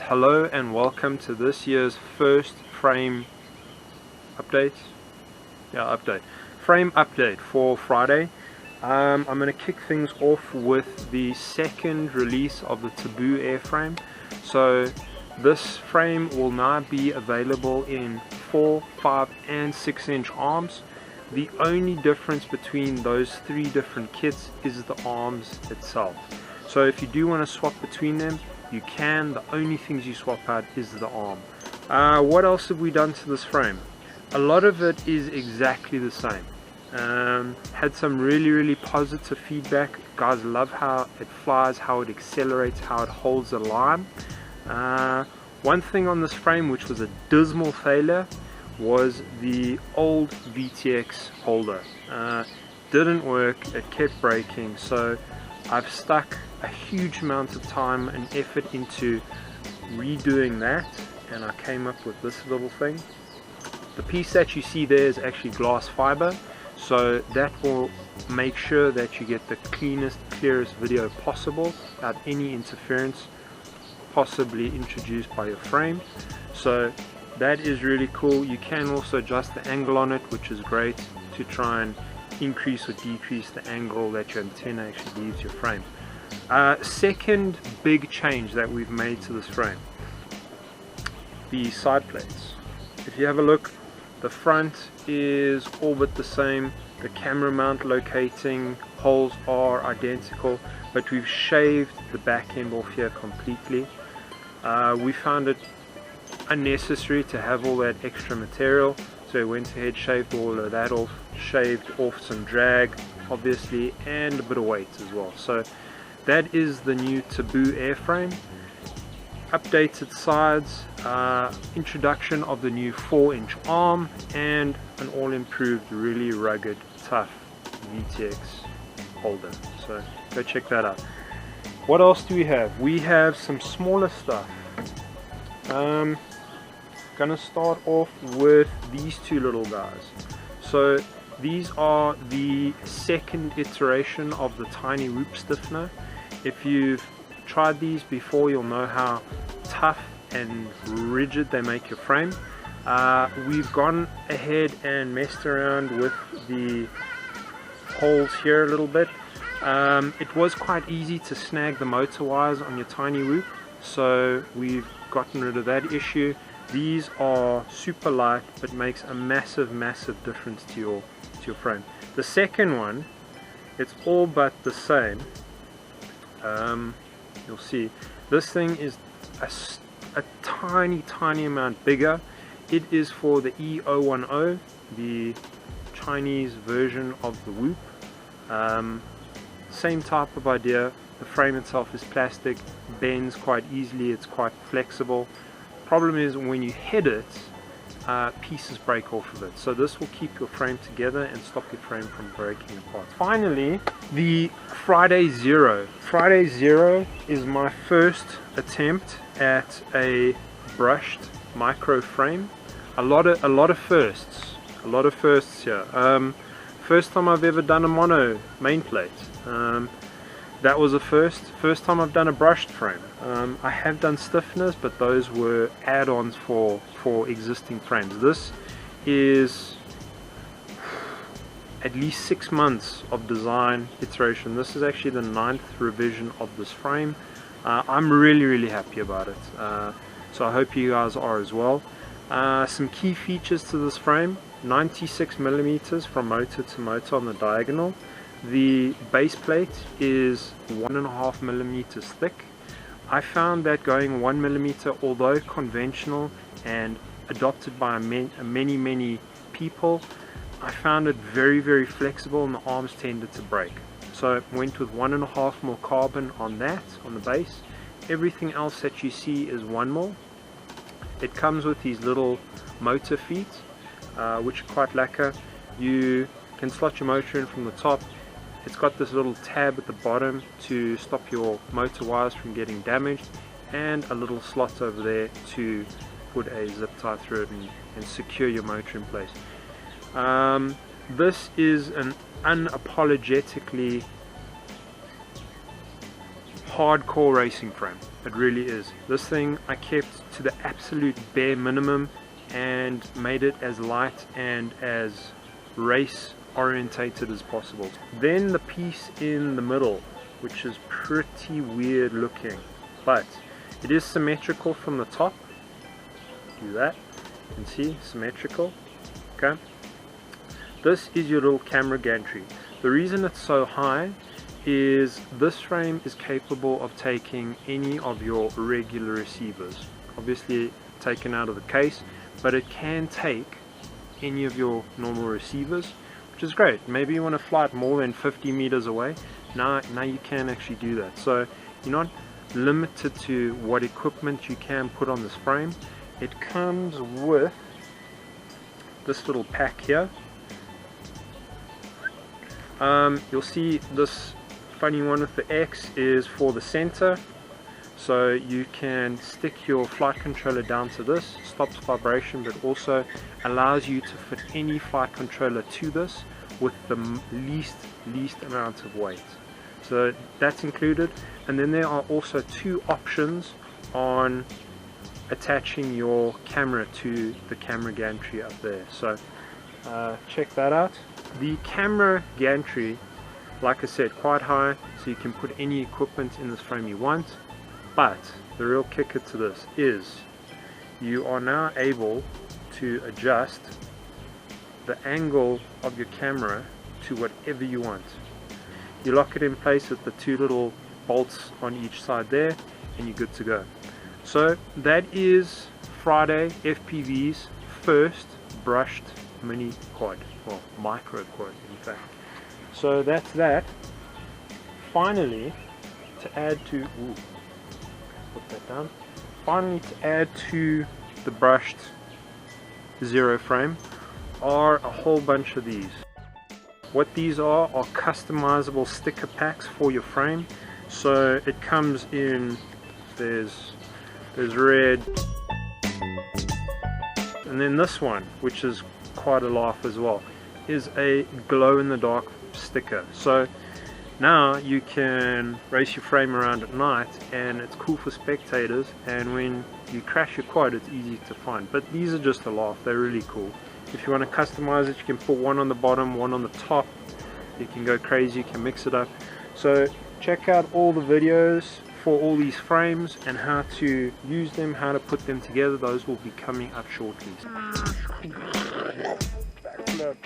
Hello and welcome to this year's first frame update. Frame update for Friday. I'm going to kick things off with the second release of the Taboo airframe. So this frame will now be available in 4, 5 and 6 inch arms. The only difference between those three different kits is the arms itself. So if you do want to swap between them, you can. The only things you swap out is the arm. What else have we done to this frame? A lot of it is exactly the same. Had some really positive feedback. Guys love how it flies, how it accelerates, how it holds the line. One thing on this frame which was a dismal failure was the old VTX holder. Didn't work, it kept breaking, so I've stuck a huge amount of time and effort into redoing that, and I came up with this little thing. The piece that you see there is actually glass fiber, so that will make sure that you get the cleanest, clearest video possible without any interference possibly introduced by your frame. So that is really cool. You can also adjust the angle on it, which is great, to try and increase or decrease the angle that your antenna actually leaves your frame. Second big change that we've made to this frame, the side plates. If you have a look, the front is all but the same. The camera mount locating holes are identical, but we've shaved the back end off here completely. We found it unnecessary to have all that extra material, so we went ahead, shaved all of that off, shaved off some drag obviously, and a bit of weight as well. So that is the new Taboo airframe. Updated sides, introduction of the new 4-inch arm, and an all improved, really rugged, tough VTX holder. So go check that out. What else do we have? We have some smaller stuff. Gonna start off with these two little guys. So these are the second iteration of the chinywhoop stiffener. If you've tried these before, you'll know how tough and rigid they make your frame. We've gone ahead and messed around with the holes here a little bit. It was quite easy to snag the motor wires on your chinywhoop, so we've gotten rid of that issue. These are super light, but makes a massive difference to your frame. The second one, it's all but the same. You'll see this thing is a tiny amount bigger. It is for the E010, the Chinese version of the whoop. Same type of idea. The frame itself is plastic, bends quite easily, it's quite flexible. Problem is when you hit it, pieces break off of it. So this will keep your frame together and stop your frame from breaking apart. Finally, the Friday Zero. Friday Zero is my first attempt at a brushed micro frame. A lot of firsts here. First time I've ever done a mono main plate. That was a first time I've done a brushed frame. I have done stiffeners, but those were add-ons for existing frames. This is at least 6 months of design iteration. This is actually the 9th revision of this frame. I'm really happy about it, so I hope you guys are as well. Some key features to this frame: 96mm from motor to motor on the diagonal. The base plate is 1.5mm thick. I found that going 1mm, although conventional and adopted by many people, I found it very flexible and the arms tended to break. So I went with 1.5 mil carbon on that, on the base. Everything else that you see is 1 mil. It comes with these little motor feet, which are quite lacquer. You can slot your motor in from the top. It's got this little tab at the bottom to stop your motor wires from getting damaged, and a little slot over there to put a zip tie through it and secure your motor in place. This is an unapologetically hardcore racing frame. It really is. This thing I kept to the absolute bare minimum and made it as light and as race orientated as possible. Then the piece in the middle, which is pretty weird looking, but it is symmetrical from the top. Do that, you can see, symmetrical. Okay, this is your little camera gantry. The reason it's so high is this frame is capable of taking any of your regular receivers, obviously taken out of the case, but it can take any of your normal receivers, which is great. Maybe you want to fly it more than 50 meters away. Now you can actually do that. So you're not limited to what equipment you can put on this frame. It comes with this little pack here. You'll see this funny one with the X is for the center, so you can stick your flight controller down to this, stops vibration, but also allows you to fit any flight controller to this with the least amount of weight. So that's included. And then there are also two options on attaching your camera to the camera gantry up there, so check that out. The camera gantry, like I said, quite high, so you can put any equipment in this frame you want. But the real kicker to this is you are now able to adjust the angle of your camera to whatever you want. You lock it in place with the two little bolts on each side there, and you're good to go. So that is FridayFPV's first brushed mini quad, well, micro quad in fact. So that's that. Finally, to add to, put that down. Finally, to add to the brushed zero frame are a whole bunch of these. What these are customizable sticker packs for your frame. So it comes in, there's red, and then this one, which is quite a laugh as well, is a glow in the dark sticker. So now you can race your frame around at night, and it's cool for spectators, and when you crash your quad it's easy to find. But these are just a laugh, they're really cool. If you want to customize it, you can put one on the bottom, one on the top. You can go crazy, you can mix it up. So check out all the videos for all these frames and how to use them, how to put them together. Those will be coming up shortly. Backflip.